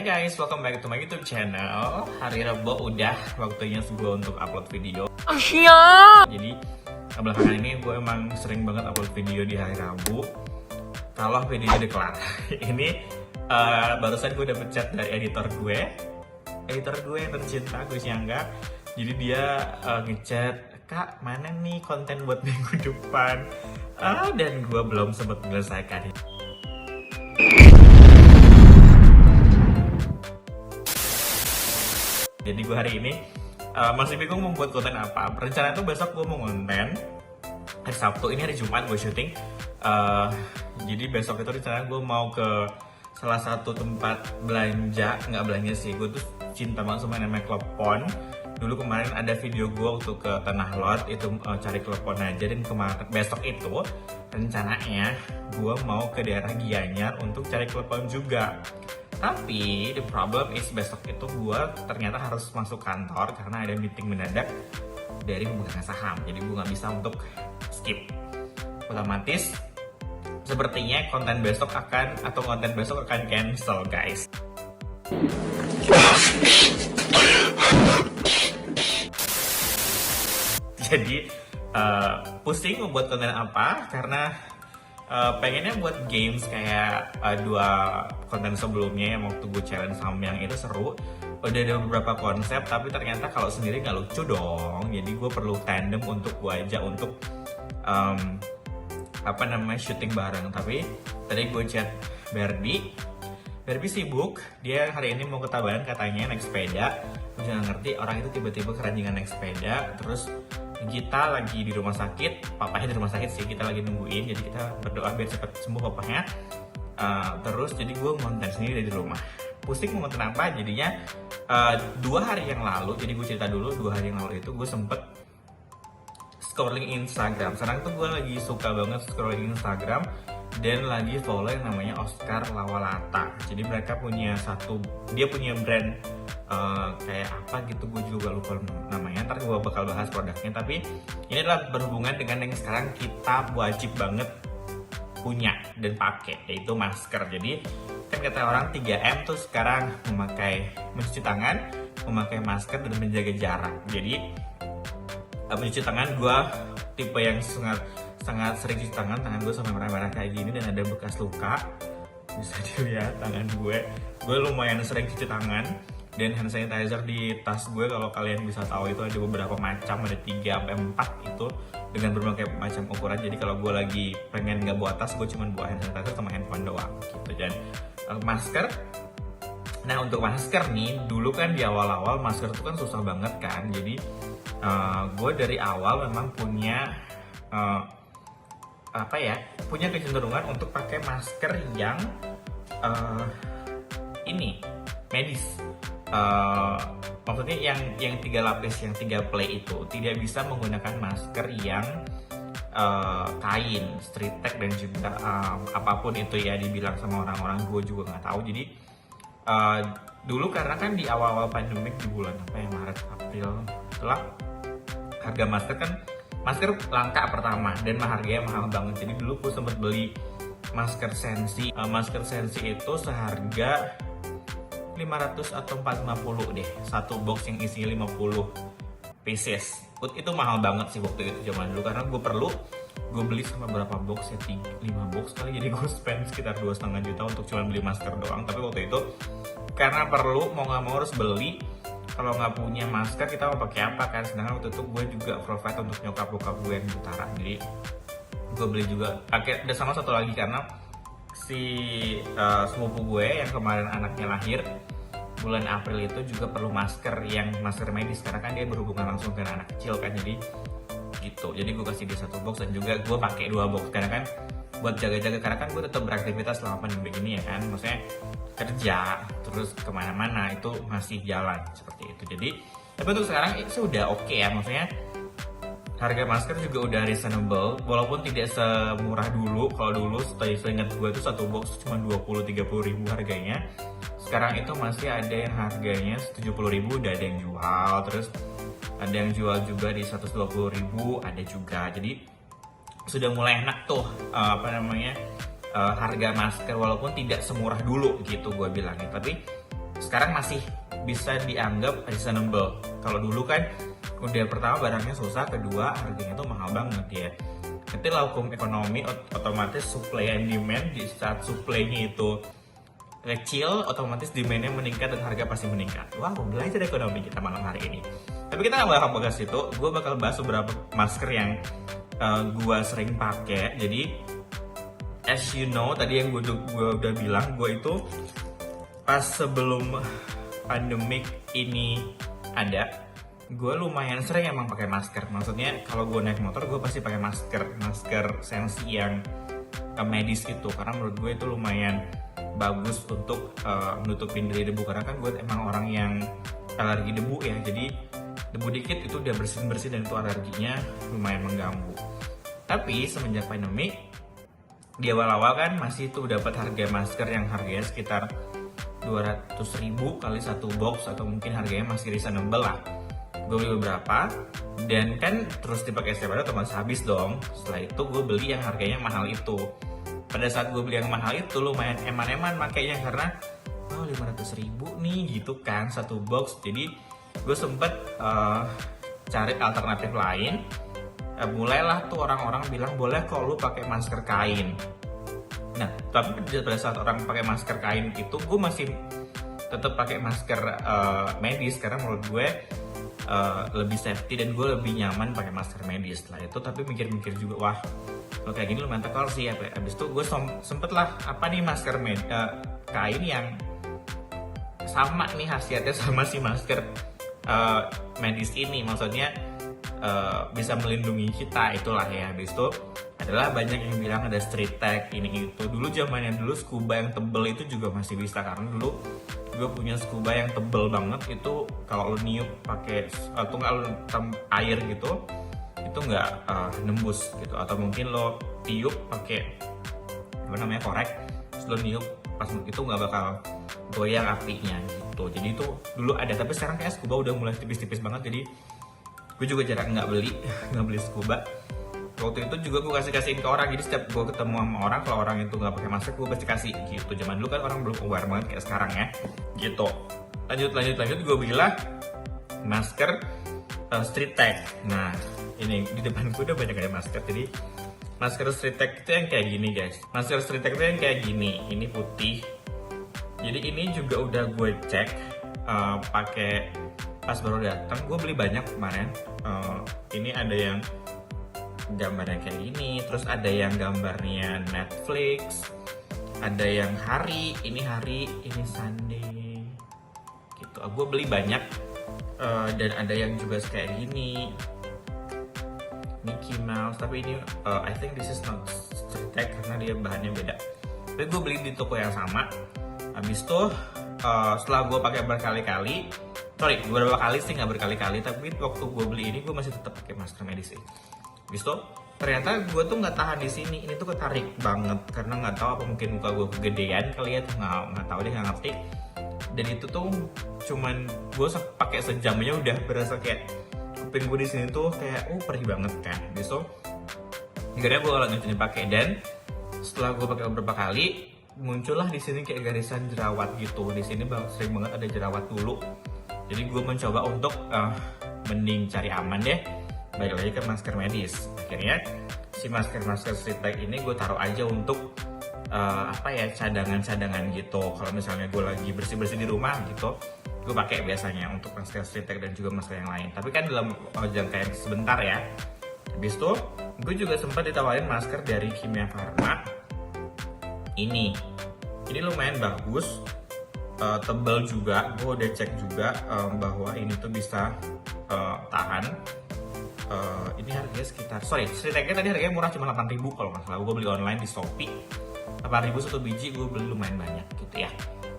Guys, welcome back to my YouTube channel. Hari Rabu udah waktunya gue untuk upload video. Jadi belakangan ini gue emang sering banget upload video di hari Rabu. Kalau videonya udah kelar. Ini barusan gue dapet chat dari editor gue yang tercinta, Gus Yangga. Jadi dia ngechat, "Kak, mana nih konten buat minggu depan?" Dan gue belum sempat menyelesaikan. Jadi gue hari ini masih bingung mau buat konten apa. Rencana tuh besok gue mau konten hari Sabtu, ini hari Jumat gue syuting. Jadi besok itu rencana gue mau ke salah satu tempat belanja. Nggak belanja sih, gue tuh cinta banget sama yang namanya klepon. Dulu kemarin ada video gue waktu ke Tanah Lot itu cari klepon aja. Dan besok itu rencananya gue mau ke daerah Gianyar untuk cari klepon juga. Tapi the problem is besok itu gue ternyata harus masuk kantor karena ada meeting mendadak dari pemegang saham. Jadi gue nggak bisa untuk skip. Otomatis sepertinya konten besok akan cancel, guys. Jadi pusing membuat konten apa karena pengennya buat games kayak dua konten sebelumnya yang waktu gue challenge saham yang itu seru. Udah ada beberapa konsep tapi ternyata kalau sendiri nggak lucu dong. Jadi gue perlu tandem untuk gue aja untuk syuting bareng. Tapi tadi gue chat Barbie sibuk, dia hari ini mau ke Tabanan katanya naik sepeda. Gue juga ngerti orang itu tiba-tiba keranjingan naik sepeda. Terus kita lagi di rumah sakit, papanya di rumah sakit sih, kita lagi nungguin. Jadi kita berdoa biar cepat sembuh papanya. Terus jadi gue ngonten sendiri dari rumah. Pusing mau ngonten apa, jadinya 2 hari yang lalu, jadi gue cerita dulu, 2 hari yang lalu itu gue sempet scrolling Instagram. Sekarang tuh gue lagi suka banget scrolling Instagram dan lagi follow yang namanya Oscar Lawalata. Jadi mereka dia punya brand kayak apa gitu, gue juga lupa namanya. Ntar gue bakal bahas produknya. Tapi ini adalah berhubungan dengan yang sekarang kita wajib banget punya dan pakai, yaitu masker. Jadi kan kata orang 3M tuh sekarang mencuci tangan, memakai masker, dan menjaga jarak. Jadi mencuci tangan, gue tipe yang sangat sering cuci tangan gue sampai merah-merah kayak gini dan ada bekas luka, bisa dilihat tangan gue lumayan sering cuci tangan. Dan hand sanitizer di tas gue, kalau kalian bisa tahu itu ada beberapa macam, ada 3-4 itu dengan berbagai macam ukuran. Jadi kalau gue lagi pengen nggak bawa tas, gue cuma bawa hand sanitizer sama handphone doang gitu. Dan masker, nah untuk masker nih, dulu kan di awal-awal masker itu kan susah banget kan. Jadi gue dari awal memang punya punya kecenderungan untuk pakai masker yang medis. Maksudnya yang 3 lapis, yang 3 play itu tidak bisa menggunakan masker yang kain, Stritek dan juga apapun itu ya dibilang sama orang-orang, gue juga nggak tahu. Jadi dulu karena kan di awal-awal pandemik di bulan Maret April itulah harga masker langka pertama dan harganya mahal banget. Jadi dulu gue sempet beli masker Sensi. Masker Sensi itu seharga 500 atau 450 deh, satu box yang isinya 50 pieces. Itu mahal banget sih waktu itu zaman dulu, karena gue beli sama berapa box ya, 5 box kali. Jadi gue spend sekitar 2,5 juta untuk cuma beli masker doang. Tapi waktu itu karena perlu, mau nggak mau harus beli. Kalau nggak punya masker kita mau pakai apa kan? Sedangkan waktu itu gue juga provide untuk nyokap bokap gue yang di utara. Jadi gue beli juga. Ada sama satu lagi karena si sepupu gue yang kemarin anaknya lahir bulan April itu juga perlu masker medis karena kan dia berhubungan langsung dengan anak kecil kan. Jadi gitu. Jadi gue kasih dia 1 box dan juga gue pakai 2 box karena kan buat jaga-jaga, karena kan gue tetap beraktivitas selama pandemi ini ya kan, maksudnya kerja terus kemana-mana itu masih jalan seperti itu. Jadi tapi untuk sekarang itu udah oke ya, maksudnya harga masker juga udah reasonable walaupun tidak semurah dulu. Kalau dulu seingat gue itu 1 box cuma 20-30 ribu harganya. Sekarang itu masih ada yang harganya 70 ribu udah ada yang jual, terus ada yang jual juga di 120 ribu ada juga. Jadi sudah mulai enak tuh harga masker walaupun tidak semurah dulu gitu gue bilangnya. Tapi sekarang masih bisa dianggap reasonable. Kalau dulu kan udah pertama barangnya susah, kedua harganya tuh mahal banget ya. Itulah hukum ekonomi, otomatis supply and demand. Di saat supply-nya itu kecil, otomatis demand-nya meningkat dan harga pasti meningkat. Wow, belajar ekonomi kita malam hari ini. Tapi kita nggak bakal bahas itu, gue bakal bahas beberapa masker yang gue sering pakai. Jadi, as you know, tadi yang gue udah bilang, gue itu pas sebelum pandemik ini ada, gue lumayan sering emang pakai masker. Maksudnya kalau gue naik motor gue pasti pakai masker sensi yang medis itu, karena menurut gue itu lumayan bagus untuk menutupin dari debu, karena kan gue emang orang yang alergi debu ya. Jadi debu dikit itu udah bersin dan itu alerginya lumayan mengganggu. Tapi semenjak pandemi di awal-awal kan masih tuh dapat harga masker yang harganya sekitar 200.000 kali satu box, atau mungkin harganya masih reasonable lah. Gue beli beberapa dan kan terus dipakai setiap hari, otomatis habis dong. Setelah itu gue beli yang harganya mahal itu. Pada saat gue beli yang mahal itu lumayan eman-eman makanya, karena 500.000 nih gitu kan satu box. Jadi gue sempet cari alternatif lain. Mulailah tuh orang-orang bilang boleh kok lu pakai masker kain. Nah, tapi pada saat orang pakai masker kain itu, gue masih tetap pakai masker medis, karena menurut gue lebih safety dan gue lebih nyaman pakai masker medis lah itu. Tapi mikir-mikir juga, wah kalau kayak gini lumayan tekor sih. Habis itu gue sempet lah apa nih masker kain yang sama nih khasiatnya sama si masker medis ini, maksudnya bisa melindungi kita, itulah ya. Habis itu adalah banyak yang bilang ada street tag ini itu. Dulu zamannya dulu scuba yang tebel itu juga masih bisa, karena dulu gue punya scuba yang tebel banget itu. Kalau lo niup pakai atau nggak lo air gitu itu nggak nembus gitu, atau mungkin lo tiup pakai apa namanya korek, terus lo niup pas itu nggak bakal goyang apinya gitu. Jadi itu dulu ada, tapi sekarang kayak scuba udah mulai tipis-tipis banget. Jadi gue juga jarang nggak beli scuba. Waktu itu juga gue kasihin ke orang, jadi setiap gue ketemu sama orang, kalau orang itu nggak pakai masker gue pasti kasih gitu. Zaman dulu kan orang belum aware banget kayak sekarang ya gitu. Lanjut gue bilang masker street tag. Nah ini di depan gue udah banyak ada masker. Jadi masker street tag itu yang kayak gini guys. Masker street tag itu yang kayak gini, ini putih. Jadi ini juga udah gue cek pakai pas baru datang. Gue beli banyak kemarin. Ini ada yang gambarnya kayak gini, terus ada yang gambarnya Netflix, ada yang hari, ini Sunday gitu. Gue beli banyak dan ada yang juga kayak gini Mickey Mouse, tapi ini I think this is not street tag karena dia bahannya beda. Tapi gue beli di toko yang sama. Habis itu setelah gue pakai berkali-kali, beberapa kali sih, nggak berkali-kali, tapi waktu gue beli ini gue masih tetap pakai masker medis sih. Habis itu ternyata gue tuh nggak tahan di sini, ini tuh ketarik banget karena nggak tahu apa mungkin muka gue kegedean kali ya, nggak tahu deh, nggak ngerti. Dan itu tuh cuman gue pakai sejamnya udah berasa kayak kuping gue di sini tuh kayak perih banget kan. Habis itu akhirnya gue lanjutin pakai, dan setelah gue pakai beberapa kali muncullah di sini kayak garisan jerawat gitu. Di sini sering banget ada jerawat dulu. Jadi gue mencoba untuk mending cari aman deh, balik lagi ke masker medis. Akhirnya si masker street tag ini gue taruh aja untuk cadangan gitu. Kalau misalnya gue lagi bersih di rumah gitu, gue pakai biasanya untuk masker street tag dan juga masker yang lain. Tapi kan dalam jangka yang sebentar ya. Habis itu gue juga sempat ditawarin masker dari Kimia Farma. Ini lumayan bagus, tebal juga. Gue udah cek juga bahwa ini tuh bisa tahan. Ini harganya sekitar, street tagnya tadi harganya murah, cuma 8.000 kalau nggak salah. Gue beli online di Shopee, 8.000 satu biji, gue beli lumayan banyak gitu ya.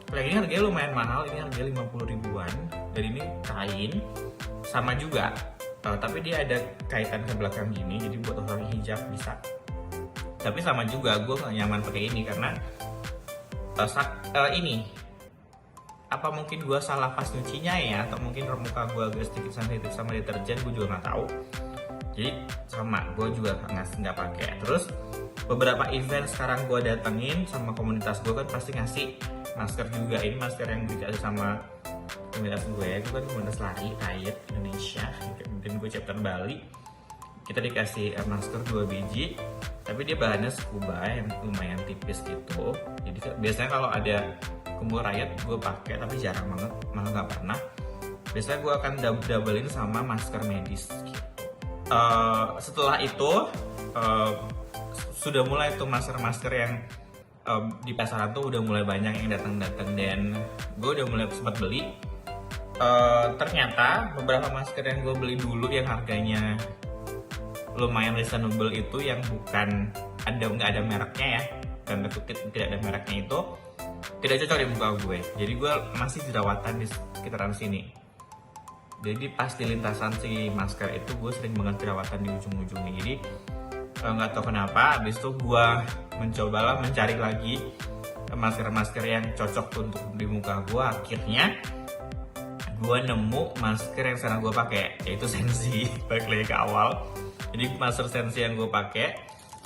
Kalau ini harganya lumayan mahal, ini harganya 50 ribuan, dan ini kain sama juga, tapi dia ada kaitan ke belakang gini, jadi buat orang hijab bisa. Tapi sama juga, gue nggak nyaman pakai ini karena ini apa mungkin gue salah pas nyucinya ya, atau mungkin muka gue agak sedikit sensitif sama deterjen, gue juga nggak tahu. Jadi sama, gue juga nggak pakai. Terus beberapa event sekarang gue datengin sama komunitas gue kan pasti ngasih masker juga. Ini masker yang dikasih sama komunitas gue kan komunitas lari diet Indonesia, dan gue chapter Bali. Kita dikasih masker 2 biji, tapi dia bahannya scuba yang lumayan tipis gitu. Jadi biasanya kalau ada kumpul rakyat gue pakai, tapi jarang banget, malah nggak pernah. Biasanya gue akan doublein sama masker medis gitu. Setelah itu sudah mulai tuh masker-masker yang di pasaran tuh udah mulai banyak yang datang-datang, dan gue udah mulai sempat beli. Ternyata beberapa masker yang gue beli dulu yang harganya lumayan reasonable itu, yang bukan nggak ada mereknya ya, tanda kutip tidak ada mereknya, itu tidak cocok di muka gue. Jadi gue masih jerawatan di sekitaran sini. Jadi pas di lintasan si masker itu gue sering banget jerawatan di ujung-ujungnya. Jadi nggak tahu kenapa, abis itu gue mencobalah mencari lagi masker-masker yang cocok untuk di muka gue. Akhirnya gue nemu masker yang sekarang gue pakai, yaitu Sensi. Balik lagi ke awal. Jadi masker Sensi yang gue pakai,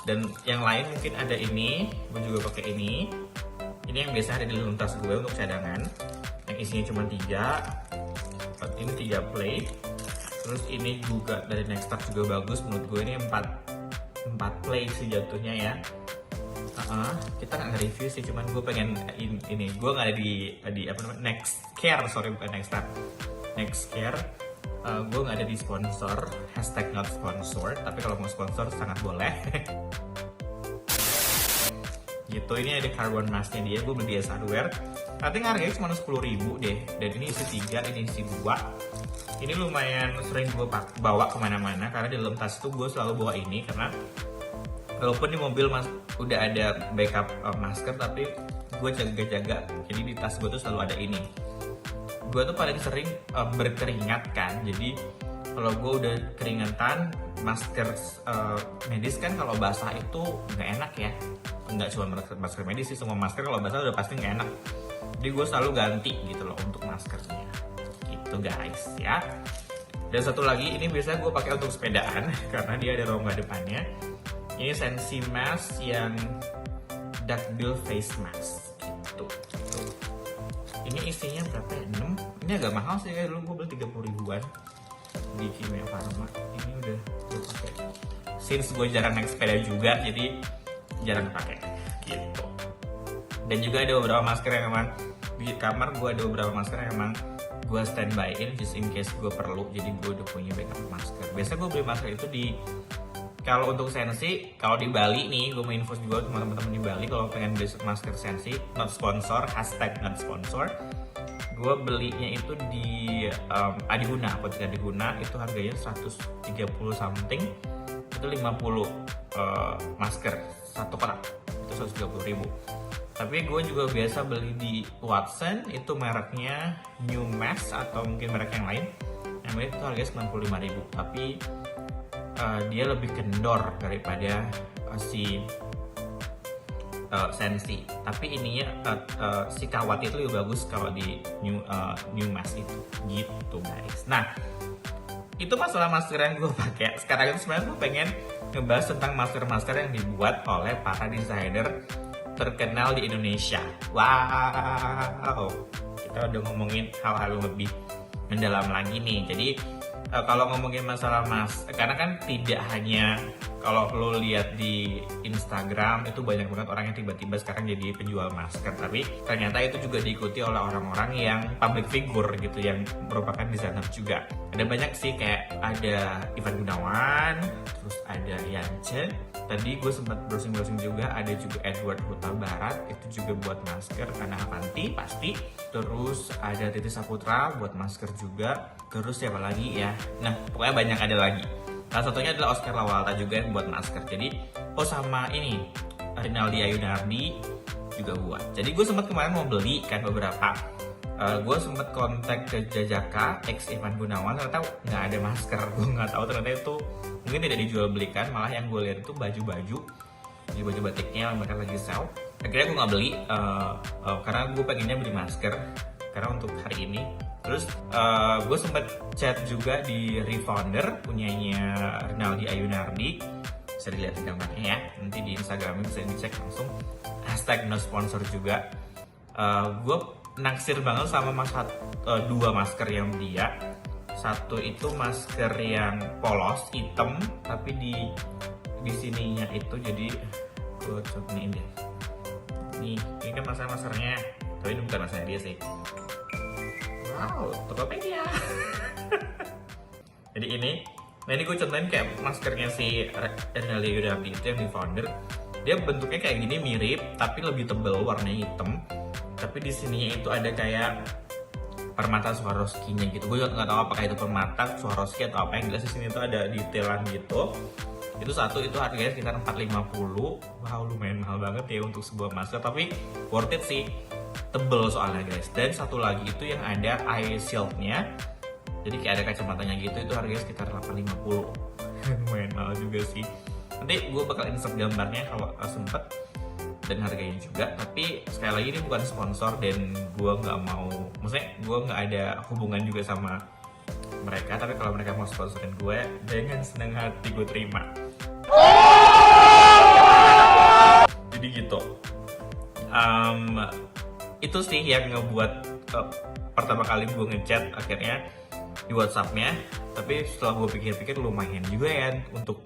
dan yang lain mungkin ada ini, gue juga pakai ini. Ini yang biasa ada di luntas gue untuk cadangan, yang isinya cuma 3. Ini 3 play. Terus ini juga dari Nextart juga bagus menurut gue. Ini 4 play sih jatuhnya ya. Kita nggak nge-review sih, cuman gue pengen ini. Gue nggak ada di apa namanya, Nextcare, sorry bukan Nextart, Nextcare. Gue nggak ada di sponsor, #not sponsor, tapi kalau mau sponsor sangat boleh. Gitu. Ini ada carbon masknya dia, gue beli di S Hardware. Nanti harganya cuma 10.000 deh, dan ini isi 3, ini isi 2. Ini lumayan sering gue bawa kemana-mana, karena di dalam tas itu gue selalu bawa ini, karena walaupun di mobil udah ada backup masker, tapi gue jaga-jaga, jadi di tas gue tuh selalu ada ini. Gue tuh paling sering berkeringat kan, jadi kalau gue udah keringetan, masker medis kan kalau basah itu nggak enak ya. Nggak cuma masker medis sih, semua masker kalau basah udah pasti nggak enak. Jadi gue selalu ganti gitu loh untuk maskernya. Gitu guys ya. Dan satu lagi, ini biasanya gue pakai untuk sepedaan karena dia ada rongga depannya. Ini Sensi Mask yang duckbill face mask gitu. Ini isinya berapa ya? 6. Ini agak mahal sih, kayak dulu gue beli 30 ribuan di Kimia Farma. Ini udah gue pakai. Since gue jarang naik sepeda juga, jadi jarang pakai gitu. Dan juga ada beberapa masker yang emang di kamar gue, ada beberapa masker yang emang gue standby-in just in case gue perlu. Jadi gue udah punya backup masker. Biasanya gue beli masker itu di, kalau untuk Sensi, kalau di Bali nih, gue mau info juga teman-teman di Bali, kalau pengen beli masker Sensi, not sponsor, #not sponsor, gue belinya itu di Adihuna, apotek Adihuna, itu harganya 130 something, itu 50 masker satu kotak, itu 130.000. Tapi gue juga biasa beli di Watson, itu mereknya New Mask atau mungkin merek yang lain, yang itu harganya 95.000, tapi dia lebih kendor daripada si Sensi. Tapi ininya si kawat itu lebih bagus kalau di New Mask itu gitu guys. Nah, itu masalah masker yang gue pakai. Sekarang itu sebenarnya gue pengen ngebahas tentang masker-masker yang dibuat oleh para desainer terkenal di Indonesia. Wow, kita udah ngomongin hal-hal lebih mendalam lagi nih. Jadi kalau ngomongin masalah karena kan tidak hanya kalau lo lihat di Instagram itu banyak banget orang yang tiba-tiba sekarang jadi penjual masker, tapi ternyata itu juga diikuti oleh orang-orang yang public figure gitu, yang merupakan desainer juga. Ada banyak sih, kayak ada Ivan Gunawan, terus ada Yance. Tadi gue sempat browsing-browsing juga, ada juga Edward Huta Barat, itu juga buat masker, karena Avanti pasti. Terus ada Titi Saputra buat masker juga. Terus siapa lagi ya? Nah, pokoknya banyak ada lagi. Salah satunya adalah Oscar Lawalta juga yang buat masker. Jadi, sama ini Rinaldi Ayunardi juga buat. Jadi gue sempat kemarin mau beli kan beberapa. Gue sempat kontak ke Jajaka X Ivan Gunawan, ternyata nggak ada masker. Gue nggak tahu ternyata itu mungkin tidak dijual belikan. Malah yang gue lihat itu baju-baju, di baju batiknya mereka lagi sell. Akhirnya gue nggak beli karena gue pengennya beli masker karena untuk hari ini. Terus gue sempet chat juga di Refounder punyanya Rinaldi Ayunardi, bisa dilihat di gambarnya ya, nanti di Instagram bisa dicek langsung, #no sponsor juga. Gue naksir banget sama dua masker yang dia. Satu itu masker yang polos hitam, tapi di sininya itu jadi gue cobain deh. Nih, ini kan maskernya, tapi ini bukan masker dia sih. Wow, Tokopedia. Jadi nah ini gue contohin kayak maskernya si Ernaldia Yudami itu yang di founder. Dia bentuknya kayak gini mirip, tapi lebih tebal, warnanya hitam. Tapi di sininya itu ada kayak permata Swarovski-nya gitu. Gue nggak tahu apakah itu permata Swarovski atau apa, yang jelas di sini tuh ada detailan gitu. Itu satu, itu harganya sekitar 450. Wow, lumayan mahal banget ya untuk sebuah masker, tapi worth it sih. Tebel soalnya guys. Dan satu lagi itu yang ada eye shield-nya. Jadi kayak ada kacamatanya gitu, itu harganya sekitar 850. Lumayan mahal juga sih. Nanti gue bakal insert gambarnya kalau sempet, dan harganya juga. Tapi sekali lagi ini bukan sponsor, dan gue nggak mau, maksudnya gue nggak ada hubungan juga sama mereka. Tapi kalau mereka mau sponsorin gue, dengan senang hati gue terima. Jadi gitu. Itu sih yang ngebuat pertama kali gue ngechat akhirnya di WhatsApp-nya. Tapi setelah gue pikir-pikir, lumayan juga ya untuk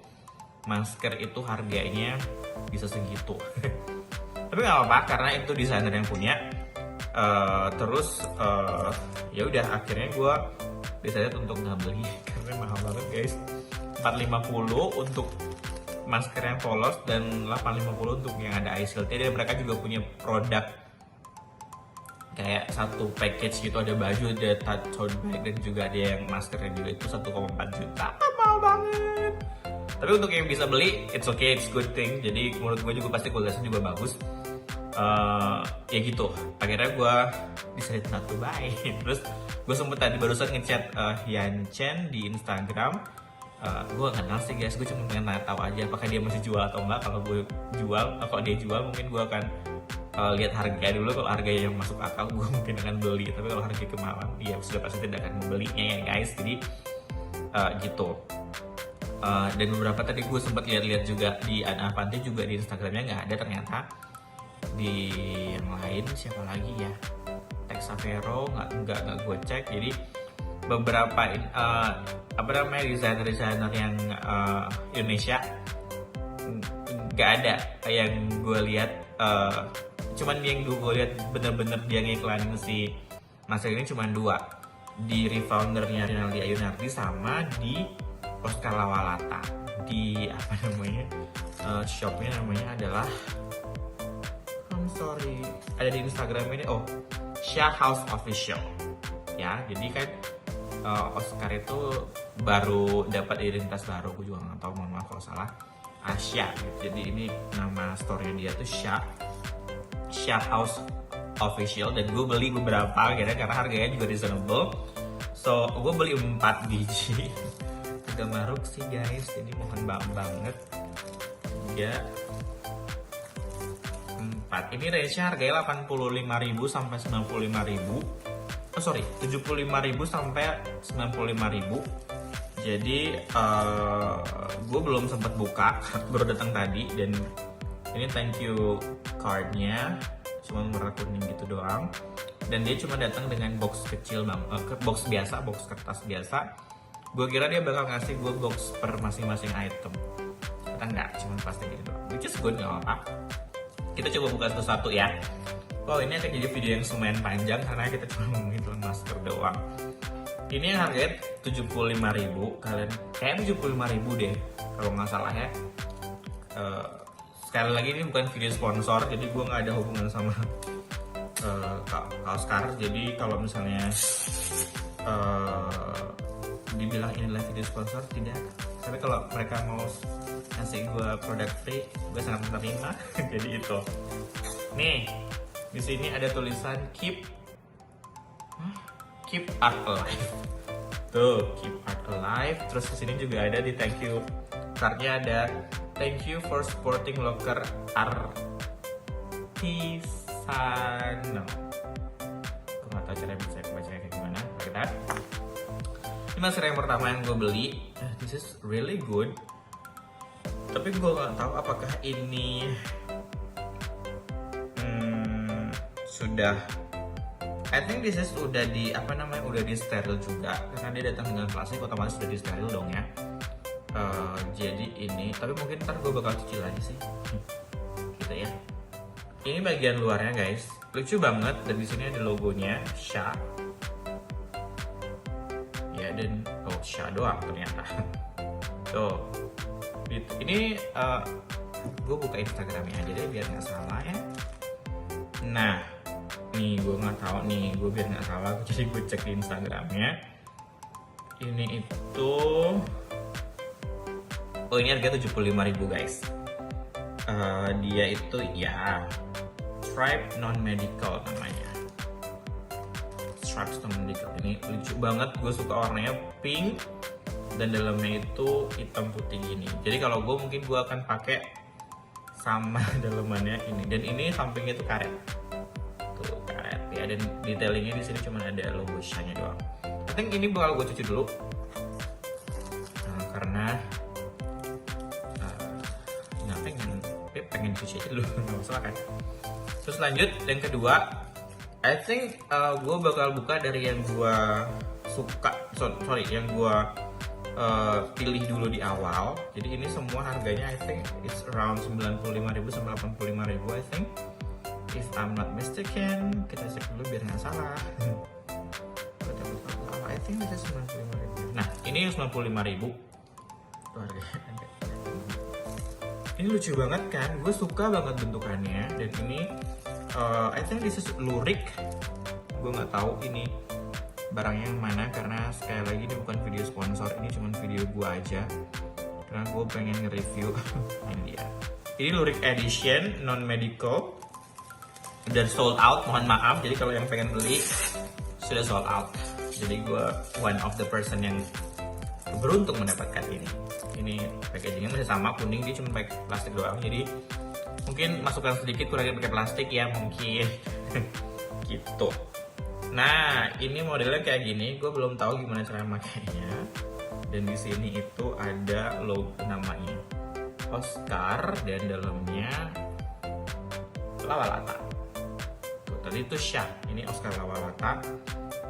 masker itu harganya bisa segitu. Tapi nggak apa-apa karena itu desainer yang punya. Ya udah, akhirnya gue desainer untuk nggak beli karena mahal banget guys. 450 untuk masker yang polos dan 850 untuk yang ada eye shield-nya. Dan mereka juga punya produk kayak satu package gitu, ada baju, ada tote bag, dan juga ada yang maskernya juga. Itu 1,4 juta, mahal banget. Tapi untuk yang bisa beli, it's okay, it's good thing. Jadi menurut gue juga pasti kualitasnya juga bagus. Ya gitu, akhirnya gue decided not to buy. Terus gue sempet tadi barusan ngechat Yan Chen di Instagram. Gue gak kenal sih guys, gue cuma pengen tahu aja apakah dia masih jual atau enggak. Kalau gue jual, kalau dia jual mungkin gue akan lihat harganya dulu. Kalau harganya yang masuk akal, gue mungkin akan beli. Tapi kalau harga kemahalan, ya sudah pasti tidak akan membelinya ya guys. Jadi gitu. Dan beberapa tadi gue sempat lihat-lihat juga di Ana Avanti juga di Instagramnya nggak ada ternyata. Di yang lain siapa lagi ya? Texa Vero nggak gue cek. Jadi beberapa desainer yang Indonesia nggak ada yang gue lihat. Cuman yang gue lihat bener-bener dia ngiklanin si masker ini cuma dua, di refoundernya Rinaldi Ayunardi sama di Oscar Lawalata. Di apa namanya, shopnya namanya adalah, ada di Instagram ini, Shah House Official ya. Jadi kan Oscar itu baru dapat identitas baru, gue juga nggak tahu, mohon maaf kalau salah, Asia gitu. Jadi ini nama store dia tuh Shah House Official, dan gue beli beberapa karena harganya juga reasonable. So gue beli 4 biji. Agak maruk sih guys, jadi mohon banget ya. 4 ini range-nya harganya 85.000 sampai 95.000. 75.000 sampai 95.000. Jadi gue belum sempat buka, baru datang tadi. Dan ini thank you card-nya cuma warna kuning gitu doang. Dan dia cuma datang dengan box kecil box biasa, box kertas biasa. Gue kira dia bakal ngasih gue box per masing-masing item. Ternyata enggak, cuma plastik gitu doang. Which is good, gak apa-apa. Kita coba buka satu-satu ya. Wow, ini akan jadi video yang lumayan panjang karena kita cuma ngomongin tentang masker doang. Ini yang harganya 75.000. Kalian kayak 75.000 deh kalau nggak salah ya. Sekali lagi ini bukan video sponsor, jadi gue nggak ada hubungan sama Oscar. Jadi kalau misalnya dibilang inilah video sponsor, tidak. Tapi kalau mereka mau ngasih gue produk free, gue sangat menerima. Jadi itu. Nih, di sini ada tulisan keep art alive. Tuh, keep art alive. Terus di sini juga ada di thank you cardnya ada thank you for supporting local artisanal. Gue nggak tahu cara bisa bacanya kayak gimana. Kita. Ini masker yang pertama yang gue beli. This is really good. Tapi gue nggak tahu apakah ini udah, I think this is udah di udah di steril juga karena dia datang dengan plastik, otomatis udah di steril dong ya. Jadi ini, tapi mungkin ntar gue bakal cuci lagi sih, gitu ya. Ini bagian luarnya guys, lucu banget, dan di sini ada logonya Sha. Ya, dan Sha doang ternyata. Tuh, ini gue buka Instagramnya aja deh biar nggak salah ya. Nah, nih gue nggak tahu nih, gue biar nggak salah, jadi gue cek di Instagramnya. Ini itu, oh ini harga 75.000 guys. Dia itu ya Stripe non-medical namanya. Stripe non-medical ini lucu banget, gue suka warnanya pink dan dalamnya itu hitam putih gini. Jadi kalau gue mungkin gue akan pakai sama dalamannya ini, dan ini sampingnya itu karet. Tuh karet ya, dan detailingnya di sini cuma ada logo Sha-nya doang. I think ini bakal gue cuci dulu karena pengen cuci dulu, nggak masalah kan. Terus lanjut yang kedua, I think gue bakal buka dari yang gue suka, yang gue pilih dulu di awal. Jadi ini semua harganya I think it's around 95.000 sampai 85.000 I think, if I'm not mistaken. Kita cek dulu biar nggak salah. I think this is 95.000. Nah ini 95.000 tuh harganya. Ini lucu banget kan, gue suka banget bentukannya. Dan ini I think this is lurik. Gue nggak tahu ini barangnya yang mana, karena sekali lagi ini bukan video sponsor, ini cuma video gue aja karena gue pengen nge-review. Ini dia, ini lurik edition non medical dan sold out, mohon maaf. Jadi kalau yang pengen beli sudah sold out. Jadi gue one of the person yang beruntung mendapatkan ini. Ini packagingnya masih sama, kuning, dia cuma pakai plastik doang. Jadi mungkin masukkan sedikit, kurangin pakai plastik ya mungkin. Gitu. Nah ini modelnya kayak gini, gue belum tahu gimana cara makainya. Dan di sini itu ada logo namanya Oscar, dan dalamnya Lawalata. Tuh, tadi itu Sha, ini Oscar Lawalata.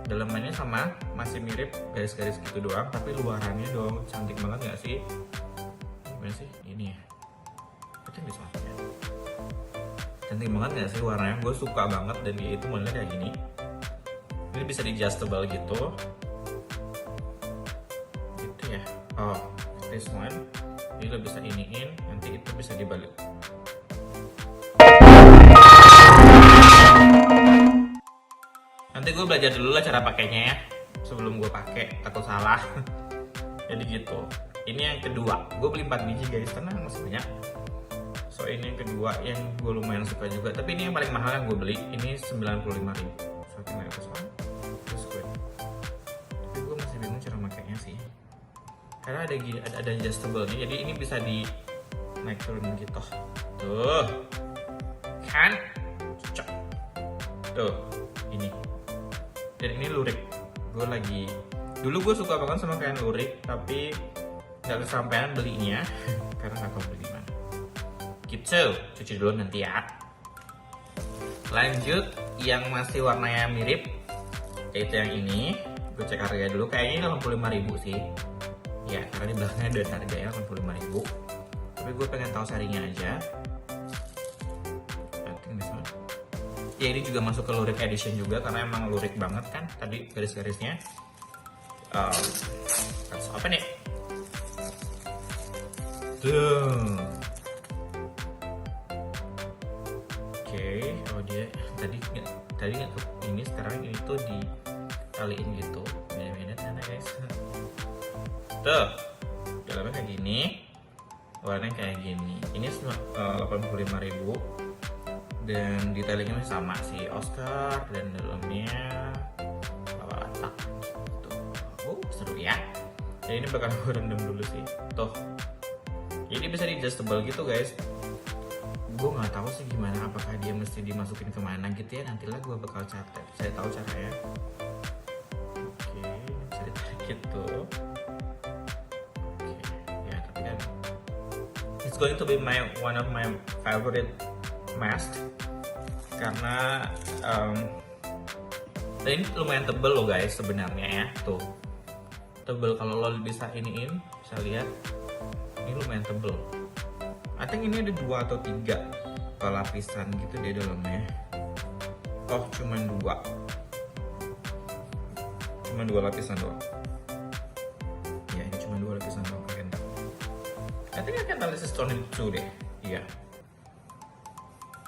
Dalamannya sama, masih mirip, garis-garis gitu doang, tapi luarannya dong cantik banget gak sih? Gimana sih? Ini ya, itu bisa ya. Cantik banget gak sih warnanya? Gue suka banget, dan dia itu modelnya kayak gini. Ini bisa di adjustable gitu. Gitu ya. Oh, this one. Ini lo bisa iniin, nanti itu bisa dibalik. Nanti gue belajar dulu lah cara pakainya ya, sebelum gue pakai takut salah. Jadi gitu. Ini yang kedua, gue beli 4 biji guys, tenang masih banyak. So ini yang kedua yang gue lumayan suka juga, tapi ini yang paling mahal yang gue beli, ini 95.000. Something like this one. Terus gue, tapi gue masih bingung cara makainya sih, karena ada gini, ada adjustable nya, jadi ini bisa di naik turun gitu. Tuh kan, cocok. Tuh ini. Dan ini lurik, dulu gue suka banget sama kain lurik, tapi nggak kesampaian belinya karena nggak tahu beli di mana. Gitu, cuci dulu nanti ya. Lanjut yang masih warnanya mirip, yaitu yang ini. Gue cek harga dulu, kayaknya 85.000 sih. Ya karena di belakangnya ada harganya 85.000. Tapi gue pengen tahu sarinya aja. Ya ini juga masuk ke lurik edition juga, karena emang lurik banget kan tadi garis-garisnya. Apa nih? Tuh. Oke, oh dia tadi nggak ini, sekarang ini tuh ditaliin gitu. Beda-beda sana guys. Tuh, dalamnya kayak gini, warnanya kayak gini. Ini 85.000. Dan detailingnya masih sama sih, Oscar, dan dalamnya Lawalata gitu. Seru ya. Dan ini bakal gue rendam dulu sih. Tuh, jadi bisa di adjustable gitu guys. Gue nggak tahu sih gimana, apakah dia mesti dimasukin kemana gitu ya. Nantilah gue bakal catat, saya tahu caranya. Oke, bisa ditarik gitu. Oke, ya tapi kan it's going to be one of my favorite mask. karena ini lumayan tebel loh guys sebenarnya ya, tuh tebel. Kalau lo bisa iniin, bisa lihat ini lumayan tebel. I think ini ada 2 atau 3 lapisan gitu di dalamnya. Oh, cuman 2 lapisan doang. Ya, ini cuma 2 lapisan doang. I think I can tell this is 22 deh. Iya.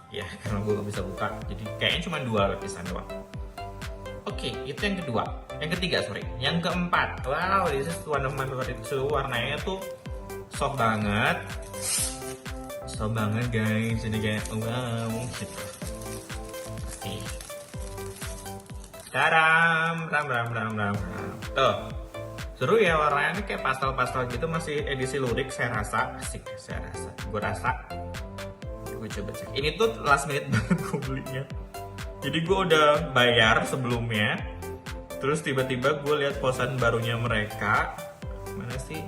Ya, karena gue gak bisa buka, jadi kayaknya cuma 2 lapisan doang. Oke, itu yang kedua. Yang ketiga, sorry. Yang keempat. Wow, this is one of my favorite too. Warnanya tuh soft banget. Soft banget guys. Jadi kayak wow gitu. Pasti. Ram. Tuh. Seru ya warnanya, kayak pastel-pastel gitu, masih edisi lurik saya rasa. Asik, saya rasa. Gue rasa. Gue coba cek. Ini tuh last minute banget gue belinya. Jadi gue udah bayar sebelumnya, terus tiba-tiba gue lihat posan barunya mereka. Mana sih?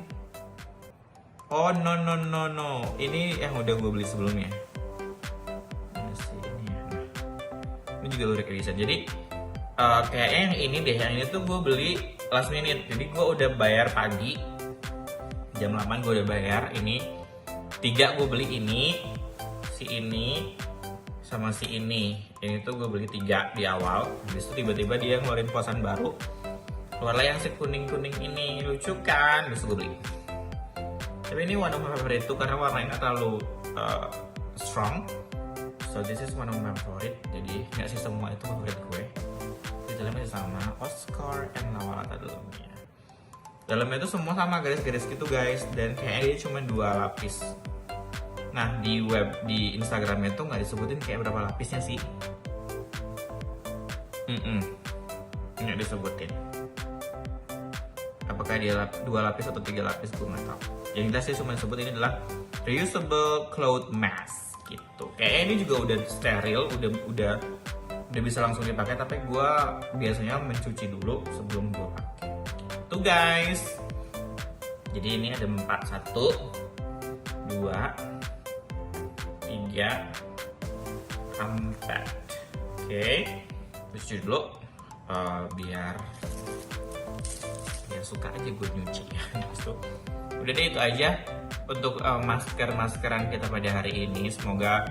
Oh no, ini yang udah gue beli sebelumnya. Mana sih ini ya? Nah, ini juga lurik edition. Jadi kayaknya yang ini deh, yang ini tuh gue beli last minute. Jadi gue udah bayar pagi, jam 8 gue udah bayar. Ini 3 gue beli ini, si ini, sama si ini. Ini tuh gue beli 3 di awal. Habis itu tiba-tiba dia ngeluarin posan baru, keluarlah yang si kuning-kuning ini, lucu kan? Terus gue beli. Tapi ini one of my favorite tuh karena warnanya nggak terlalu strong. So this is one of my favorite. Jadi nggak sih semua itu favorit gue. Di dalamnya sama Oscar and Lawalata dalamnya. Dalamnya itu semua sama garis-garis gitu guys. Dan kayaknya dia cuma 2 lapis. Nah di Instagramnya tuh nggak disebutin kayak berapa lapisnya sih. Nggak disebutin. Apakah dia 2 lapis atau 3 lapis gue nggak tahu. Yang jelas sih cuma disebut ini adalah reusable cloth mask gitu. Kayaknya ini juga udah steril, udah bisa langsung dipakai. Tapi gue biasanya mencuci dulu sebelum gue pakai. Tuh guys. Jadi ini ada 4, 1, 2, 3, 4. Oke, cuci dulu biar suka aja gue nyuci. Udah deh, itu aja untuk maskeran kita pada hari ini. Semoga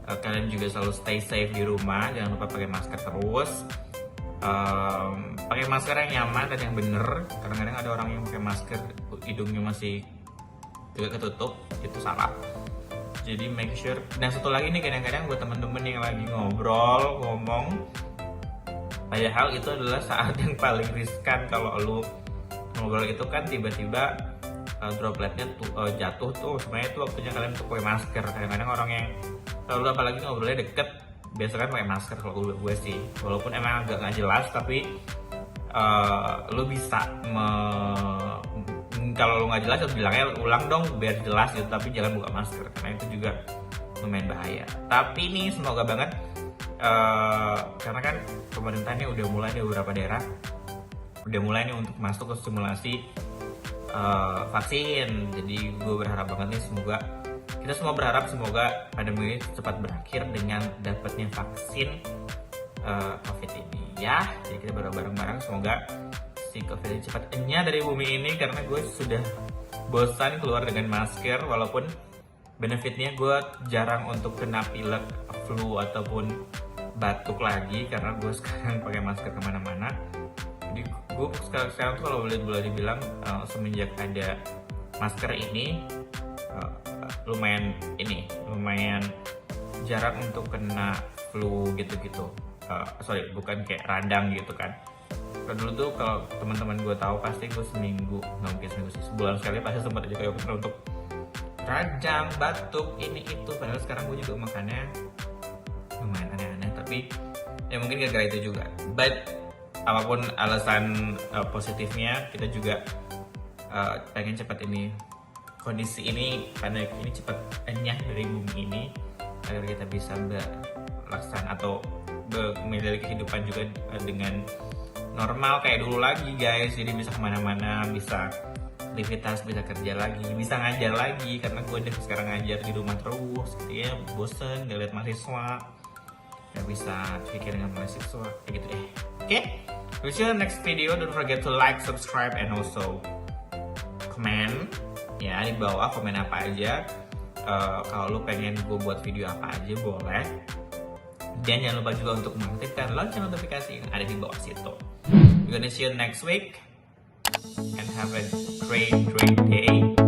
kalian juga selalu stay safe di rumah. Jangan lupa pakai masker terus. Pakai masker yang nyaman dan yang bener. Kadang-kadang ada orang yang pakai masker hidungnya masih juga ketutup, itu salah. Jadi make sure. Dan satu lagi nih, kadang-kadang buat temen-temen yang lagi ngomong, padahal itu adalah saat yang paling riskan. Kalau lu ngobrol itu kan tiba-tiba dropletnya jatuh tuh, sebenarnya itu waktunya kalian untuk pakai masker. Kadang-kadang orang yang selalu, apalagi ngobrolnya deket, biasanya kan pakai masker kalau gue sih. Walaupun emang agak nggak jelas, tapi lu bisa kalau lu nggak jelas, bilangnya ulang dong biar jelas gitu, tapi jangan buka masker karena itu juga lumayan bahaya. Tapi nih semoga banget karena kan pemerintahnya udah mulai di beberapa daerah udah mulai nih untuk masuk ke simulasi vaksin. Jadi gue berharap banget nih, semoga kita semua berharap semoga pandemi ini cepat berakhir dengan dapatnya vaksin COVID ini ya. Jadi kita bareng-bareng semoga si COVID ini cepat enyah dari bumi ini, karena gue sudah bosan keluar dengan masker. Walaupun benefitnya gue jarang untuk kena pilek, flu ataupun batuk lagi karena gue sekarang pakai masker kemana-mana. Jadi gue sekarang tuh kalau boleh dibilang semenjak ada masker ini lumayan jarang untuk kena flu gitu-gitu. Sorry, bukan kayak radang gitu kan. Kalau dulu tuh kalau teman-teman gue tahu pasti gue seminggu, nggak mungkin seminggu sih, sebulan sekali pasti sempat aja kayak dokter untuk radang, batuk, ini itu. Padahal sekarang gue juga makannya lumayan aneh-aneh, tapi ya mungkin gara-gara itu juga. But apapun alasan positifnya, kita juga pengen cepat ini, kondisi ini, pandemi ini cepat enyah dari bumi ini, agar kita bisa berlaksana atau memiliki kehidupan juga dengan normal kayak dulu lagi guys. Jadi bisa kemana-mana, bisa aktivitas, bisa kerja lagi, bisa ngajar lagi. Karena gue udah sekarang ngajar di rumah terus gitu ya, bosen gak liat mahasiswa. nggak bisa pikir dengan mahasiswa kayak gitu deh. Oke, we'll see you in the next video. Don't forget to like, subscribe, and also comment ya di bawah, komen apa aja. Kalau lu pengen gue buat video apa aja boleh. Dan jangan lupa juga untuk mengaktifkan lonceng notifikasi yang ada di bawah situ. We're gonna see you next week and have a great day.